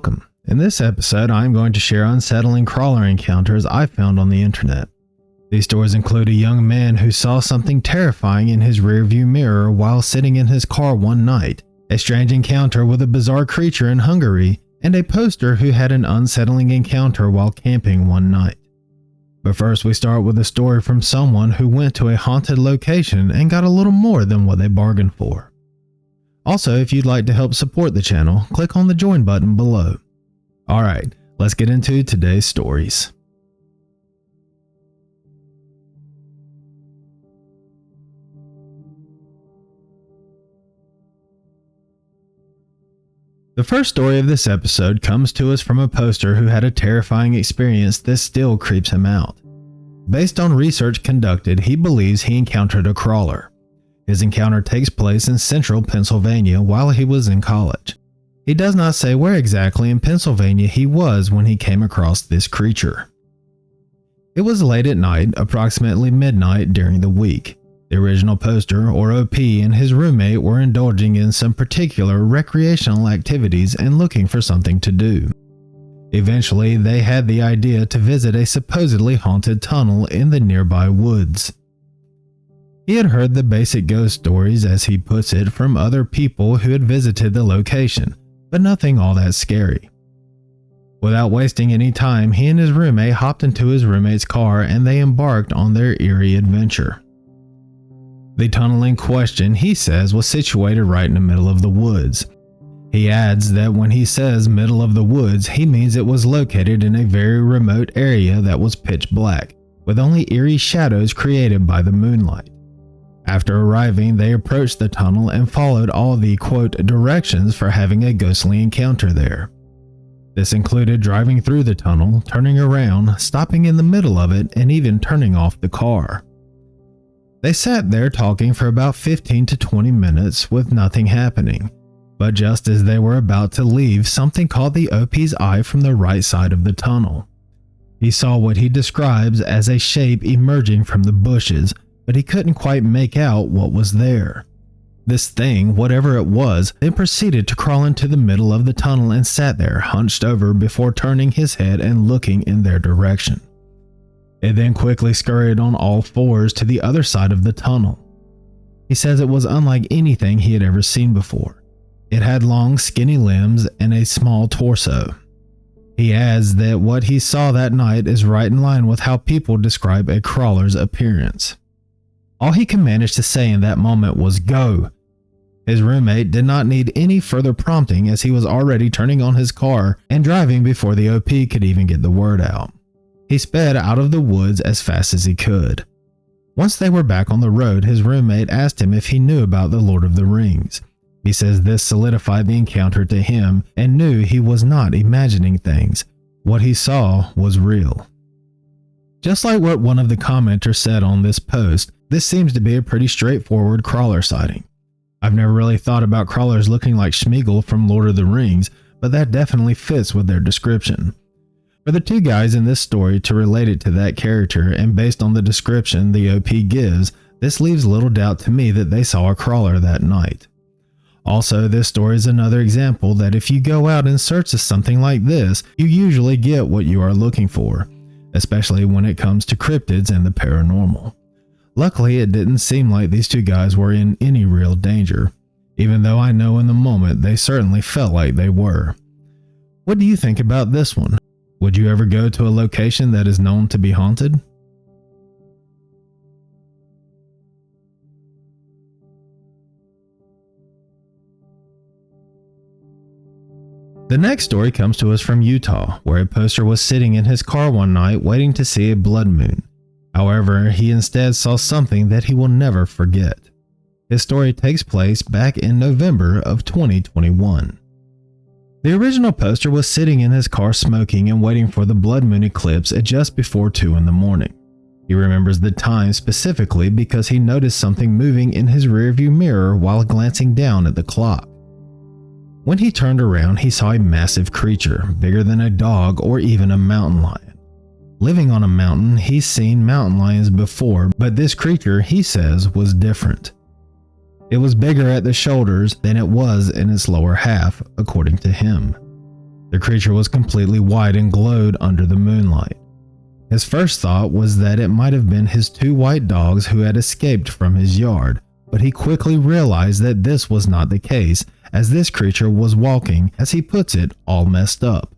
Welcome. In this episode, I am going to share unsettling crawler encounters I found on the internet. These stories include a young man who saw something terrifying in his rearview mirror while sitting in his car one night, a strange encounter with a bizarre creature in Hungary, and a poster who had an unsettling encounter while camping one night. But first, we start with a story from someone who went to a haunted location and got a little more than what they bargained for. Also, if you'd like to help support the channel, click on the join button below. Alright, let's get into today's stories. The first story of this episode comes to us from a poster who had a terrifying experience that still creeps him out. Based on research conducted, he believes he encountered a crawler. His encounter takes place in central Pennsylvania while he was in college. He does not say where exactly in Pennsylvania he was when he came across this creature. It was late at night, approximately midnight during the week. The original poster, or OP, and his roommate were indulging in some particular recreational activities and looking for something to do. Eventually, they had the idea to visit a supposedly haunted tunnel in the nearby woods. He had heard the basic ghost stories, as he puts it, from other people who had visited the location, but nothing all that scary. Without wasting any time, he and his roommate hopped into his roommate's car and they embarked on their eerie adventure. The tunnel in question, he says, was situated right in the middle of the woods. He adds that when he says middle of the woods, he means it was located in a very remote area that was pitch black, with only eerie shadows created by the moonlight. After arriving, they approached the tunnel and followed all the, quote, directions for having a ghostly encounter there. This included driving through the tunnel, turning around, stopping in the middle of it, and even turning off the car. They sat there talking for about 15 to 20 minutes with nothing happening, but just as they were about to leave, something caught the OP's eye from the right side of the tunnel. He saw what he describes as a shape emerging from the bushes, but he couldn't quite make out what was there. This thing, whatever it was, then proceeded to crawl into the middle of the tunnel and sat there hunched over before turning his head and looking in their direction. It then quickly scurried on all fours to the other side of the tunnel. He says it was unlike anything he had ever seen before. It had long, skinny limbs and a small torso. He adds that what he saw that night is right in line with how people describe a crawler's appearance. All he could manage to say in that moment was "go." His roommate did not need any further prompting, as he was already turning on his car and driving before the OP could even get the word out. He sped out of the woods as fast as he could. Once they were back on the road, his roommate asked him if he knew about the Lord of the Rings. He says this solidified the encounter to him and knew he was not imagining things. What he saw was real. Just like what one of the commenters said on this post, this seems to be a pretty straightforward crawler sighting. I've never really thought about crawlers looking like Sméagol from Lord of the Rings, but that definitely fits with their description. For the two guys in this story to relate it to that character, and based on the description the OP gives, this leaves little doubt to me that they saw a crawler that night. Also, this story is another example that if you go out in search of something like this, you usually get what you are looking for, especially when it comes to cryptids and the paranormal. Luckily, it didn't seem like these two guys were in any real danger, even though I know in the moment they certainly felt like they were. What do you think about this one? Would you ever go to a location that is known to be haunted? The next story comes to us from Utah, where a poster was sitting in his car one night waiting to see a blood moon. However, he instead saw something that he will never forget. His story takes place back in November of 2021. The original poster was sitting in his car smoking and waiting for the blood moon eclipse at just before 2 in the morning. He remembers the time specifically because he noticed something moving in his rearview mirror while glancing down at the clock. When he turned around, he saw a massive creature, bigger than a dog or even a mountain lion. Living on a mountain, he's seen mountain lions before, but this creature, he says, was different. It was bigger at the shoulders than it was in its lower half, according to him. The creature was completely white and glowed under the moonlight. His first thought was that it might have been his 2 white dogs who had escaped from his yard, but he quickly realized that this was not the case, as this creature was walking, as he puts it, all messed up.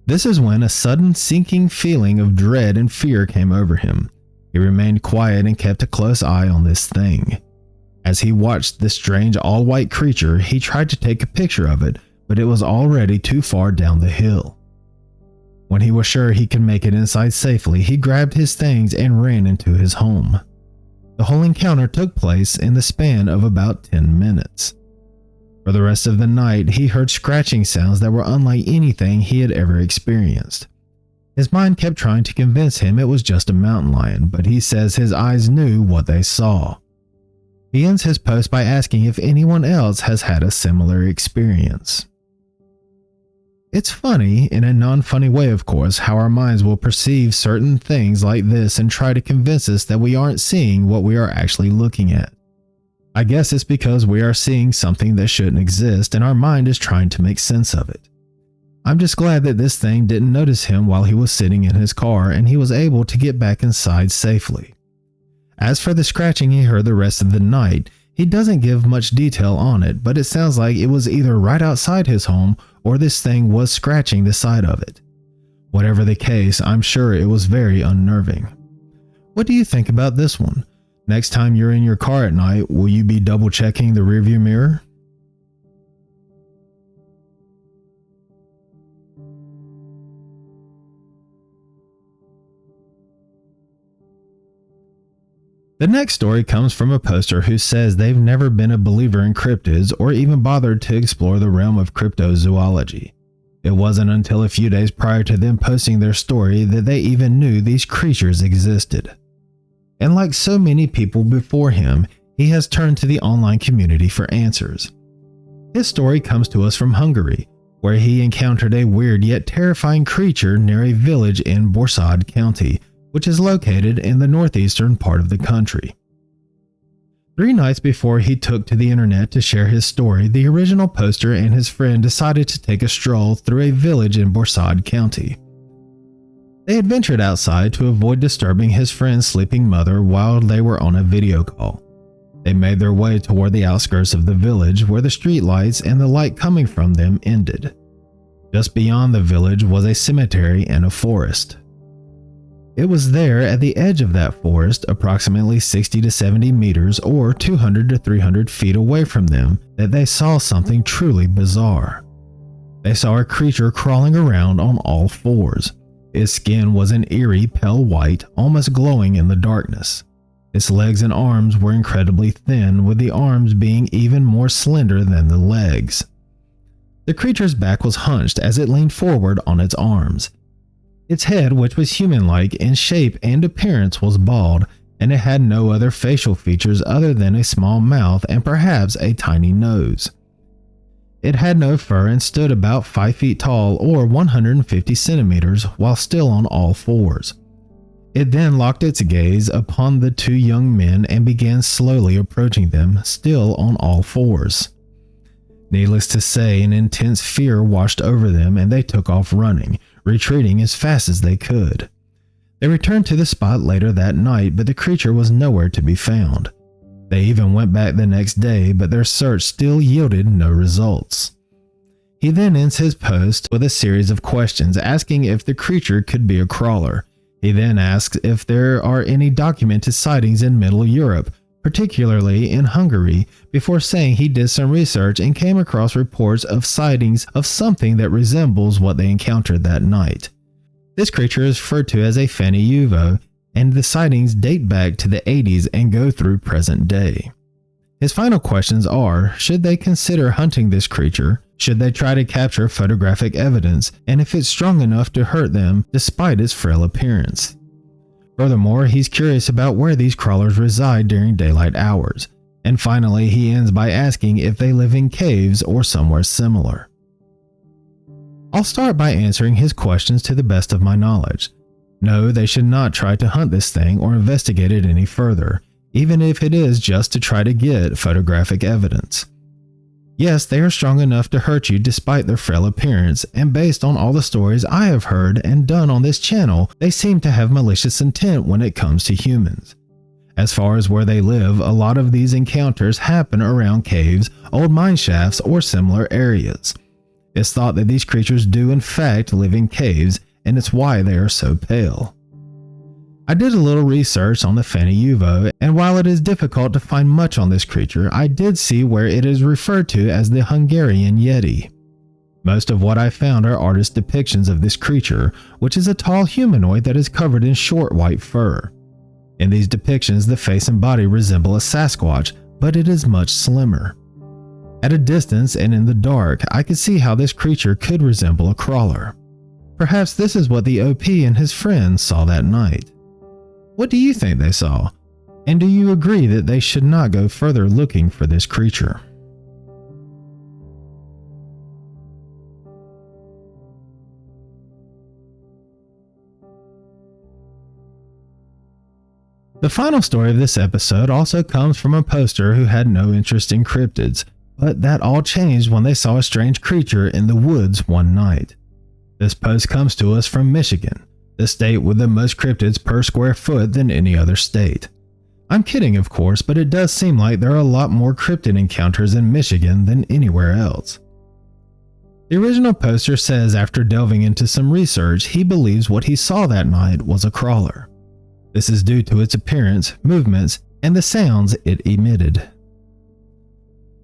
This is when a sudden sinking feeling of dread and fear came over him. He remained quiet and kept a close eye on this thing. As he watched this strange all-white creature, he tried to take a picture of it, but it was already too far down the hill. When he was sure he could make it inside safely, he grabbed his things and ran into his home. The whole encounter took place in the span of about 10 minutes. For the rest of the night, he heard scratching sounds that were unlike anything he had ever experienced. His mind kept trying to convince him it was just a mountain lion, but he says his eyes knew what they saw. He ends his post by asking if anyone else has had a similar experience. It's funny, in a non-funny way of course, how our minds will perceive certain things like this and try to convince us that we aren't seeing what we are actually looking at. I guess it's because we are seeing something that shouldn't exist and our mind is trying to make sense of it. I'm just glad that this thing didn't notice him while he was sitting in his car and he was able to get back inside safely. As for the scratching he heard the rest of the night, he doesn't give much detail on it, but it sounds like it was either right outside his home or this thing was scratching the side of it. Whatever the case, I'm sure it was very unnerving. What do you think about this one? Next time you're in your car at night, will you be double checking the rearview mirror? The next story comes from a poster who says they've never been a believer in cryptids or even bothered to explore the realm of cryptozoology. It wasn't until a few days prior to them posting their story that they even knew these creatures existed. And like so many people before him, he has turned to the online community for answers. His story comes to us from Hungary, where he encountered a weird yet terrifying creature near a village in Borsod County, which is located in the northeastern part of the country. 3 nights before he took to the internet to share his story, the original poster and his friend decided to take a stroll through a village in Borsod County. They had ventured outside to avoid disturbing his friend's sleeping mother while they were on a video call. They made their way toward the outskirts of the village where the streetlights and the light coming from them ended. Just beyond the village was a cemetery and a forest. It was there at the edge of that forest, approximately 60 to 70 meters or 200 to 300 feet away from them, that they saw something truly bizarre. They saw a creature crawling around on all 4s. Its skin was an eerie pale white, almost glowing in the darkness. Its legs and arms were incredibly thin, with the arms being even more slender than the legs. The creature's back was hunched as it leaned forward on its arms. Its head, which was human-like in shape and appearance, was bald, and it had no other facial features other than a small mouth and perhaps a tiny nose. It had no fur and stood about 5 feet tall or 150 centimeters while still on all 4s. It then locked its gaze upon the 2 young men and began slowly approaching them, still on all 4s. Needless to say, an intense fear washed over them and they took off running, retreating as fast as they could. They returned to the spot later that night, but the creature was nowhere to be found. They even went back the next day, but their search still yielded no results. He then ends his post with a series of questions asking if the creature could be a crawler. He then asks if there are any documented sightings in Middle Europe, particularly in Hungary, before saying he did some research and came across reports of sightings of something that resembles what they encountered that night. This creature is referred to as a Fanny Uvo, and the sightings date back to the 80s and go through present day. His final questions are, should they consider hunting this creature? Should they try to capture photographic evidence? And if it's strong enough to hurt them despite its frail appearance? Furthermore, he's curious about where these crawlers reside during daylight hours. And finally, he ends by asking if they live in caves or somewhere similar. I'll start by answering his questions to the best of my knowledge. No, they should not try to hunt this thing or investigate it any further, even if it is just to try to get photographic evidence. Yes, they are strong enough to hurt you despite their frail appearance, and based on all the stories I have heard and done on this channel, they seem to have malicious intent when it comes to humans. As far as where they live, a lot of these encounters happen around caves, old mine shafts, or similar areas. It's thought that these creatures do in fact live in caves, and it's why they are so pale. I did a little research on the Fani-Uvo, and while it is difficult to find much on this creature, I did see where it is referred to as the Hungarian Yeti. Most of what I found are artist depictions of this creature, which is a tall humanoid that is covered in short white fur. In these depictions, the face and body resemble a Sasquatch, but it is much slimmer. At a distance and in the dark, I could see how this creature could resemble a crawler. Perhaps this is what the OP and his friends saw that night. What do you think they saw? And do you agree that they should not go further looking for this creature? The final story of this episode also comes from a poster who had no interest in cryptids, but that all changed when they saw a strange creature in the woods one night. This post comes to us from Michigan, the state with the most cryptids per square foot than any other state. I'm kidding, of course, but it does seem like there are a lot more cryptid encounters in Michigan than anywhere else. The original poster says after delving into some research, he believes what he saw that night was a crawler. This is due to its appearance, movements, and the sounds it emitted.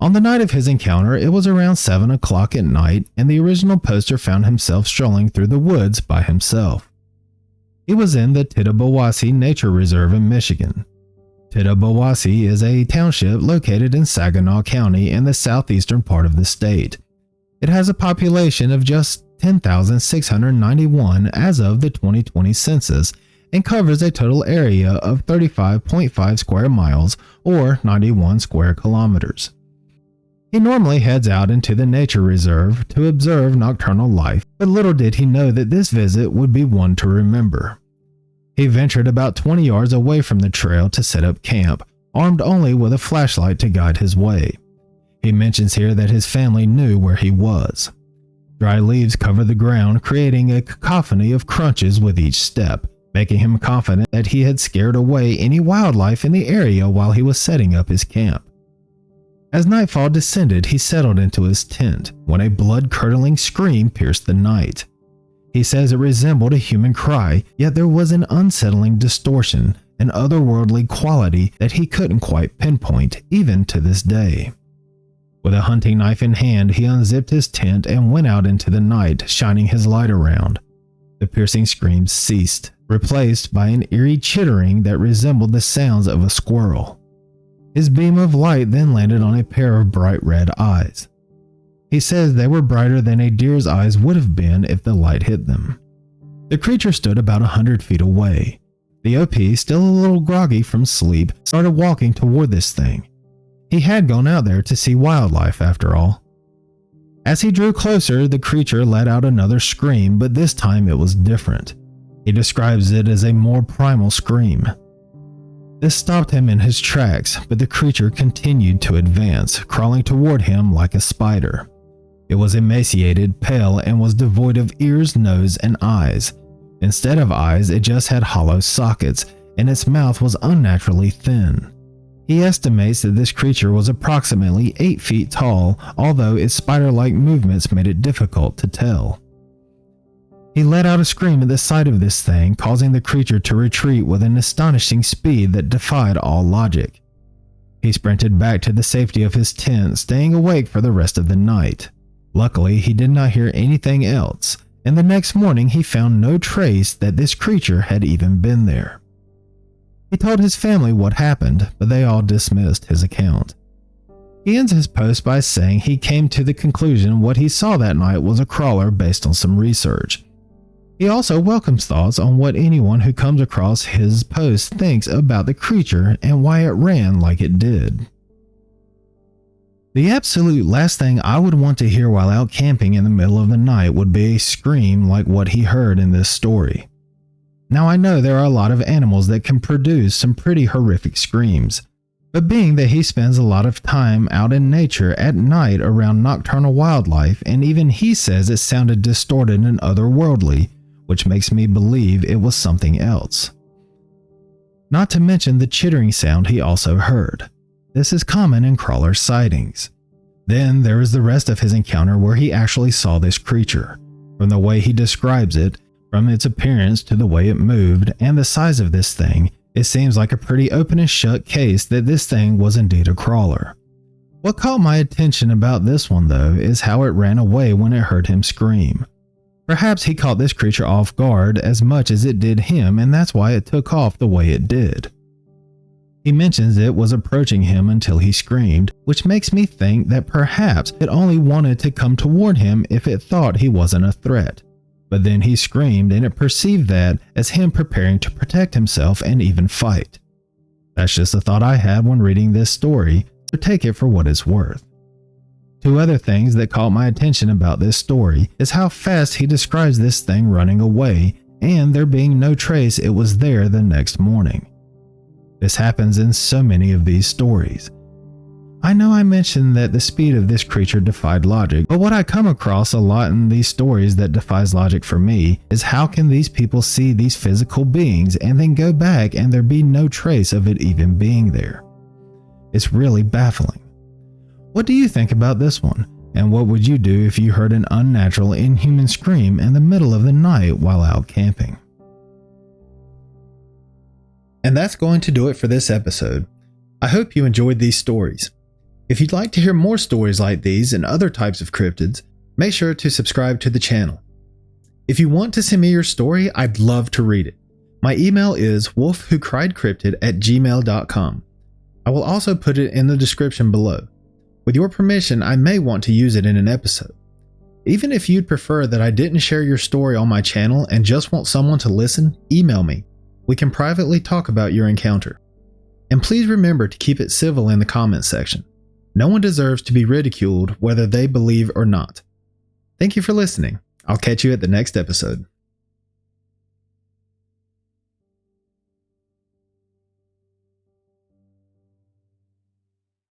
On the night of his encounter, it was around 7 o'clock at night, and the original poster found himself strolling through the woods by himself. He was in the Tittabawassee Nature Reserve in Michigan. Tittabawassee is a township located in Saginaw County in the southeastern part of the state. It has a population of just 10,691 as of the 2020 census and covers a total area of 35.5 square miles or 91 square kilometers. He normally heads out into the nature reserve to observe nocturnal life, but little did he know that this visit would be one to remember. He ventured about 20 yards away from the trail to set up camp, armed only with a flashlight to guide his way. He mentions here that his family knew where he was. Dry leaves cover the ground, creating a cacophony of crunches with each step, making him confident that he had scared away any wildlife in the area while he was setting up his camp. As nightfall descended, he settled into his tent when a blood-curdling scream pierced the night. He says it resembled a human cry, yet there was an unsettling distortion, an otherworldly quality that he couldn't quite pinpoint even to this day. With a hunting knife in hand, he unzipped his tent and went out into the night, shining his light around. The piercing screams ceased, replaced by an eerie chittering that resembled the sounds of a squirrel. His beam of light then landed on a pair of bright red eyes. He says they were brighter than a deer's eyes would have been if the light hit them. The creature stood about 100 feet away. The OP, still a little groggy from sleep, started walking toward this thing. He had gone out there to see wildlife after all. As he drew closer, the creature let out another scream, but this time it was different. He describes it as a more primal scream. This stopped him in his tracks, but the creature continued to advance, crawling toward him like a spider. It was emaciated, pale, and was devoid of ears, nose, and eyes. Instead of eyes, it just had hollow sockets, and its mouth was unnaturally thin. He estimates that this creature was approximately 8 feet tall, although its spider-like movements made it difficult to tell. He let out a scream at the sight of this thing, causing the creature to retreat with an astonishing speed that defied all logic. He sprinted back to the safety of his tent, staying awake for the rest of the night. Luckily, he did not hear anything else, and the next morning he found no trace that this creature had even been there. He told his family what happened, but they all dismissed his account. He ends his post by saying he came to the conclusion what he saw that night was a crawler based on some research. He also welcomes thoughts on what anyone who comes across his post thinks about the creature and why it ran like it did. The absolute last thing I would want to hear while out camping in the middle of the night would be a scream like what he heard in this story. Now I know there are a lot of animals that can produce some pretty horrific screams. But being that he spends a lot of time out in nature at night around nocturnal wildlife, and even he says it sounded distorted and otherworldly, which makes me believe it was something else. Not to mention the chittering sound he also heard. This is common in crawler sightings. Then there is the rest of his encounter where he actually saw this creature. From the way he describes it, from its appearance to the way it moved and the size of this thing, it seems like a pretty open and shut case that this thing was indeed a crawler. What caught my attention about this one though is how it ran away when it heard him scream. Perhaps he caught this creature off guard as much as it did him, and that's why it took off the way it did. He mentions it was approaching him until he screamed, which makes me think that perhaps it only wanted to come toward him if it thought he wasn't a threat. But then he screamed and it perceived that as him preparing to protect himself and even fight. That's just a thought I had when reading this story, so take it for what it's worth. Two other things that caught my attention about this story is how fast he describes this thing running away and there being no trace it was there the next morning. This happens in so many of these stories. I know I mentioned that the speed of this creature defied logic, but what I come across a lot in these stories that defies logic for me is how can these people see these physical beings and then go back and there be no trace of it even being there? It's really baffling. What do you think about this one? And what would you do if you heard an unnatural, inhuman scream in the middle of the night while out camping? And that's going to do it for this episode. I hope you enjoyed these stories. If you'd like to hear more stories like these and other types of cryptids, make sure to subscribe to the channel. If you want to send me your story, I'd love to read it. My email is wolfwhocriedcryptid@gmail.com. I will also put it in the description below. With your permission, I may want to use it in an episode. Even if you'd prefer that I didn't share your story on my channel and just want someone to listen, email me. We can privately talk about your encounter. And please remember to keep it civil in the comments section. No one deserves to be ridiculed whether they believe or not. Thank you for listening. I'll catch you at the next episode.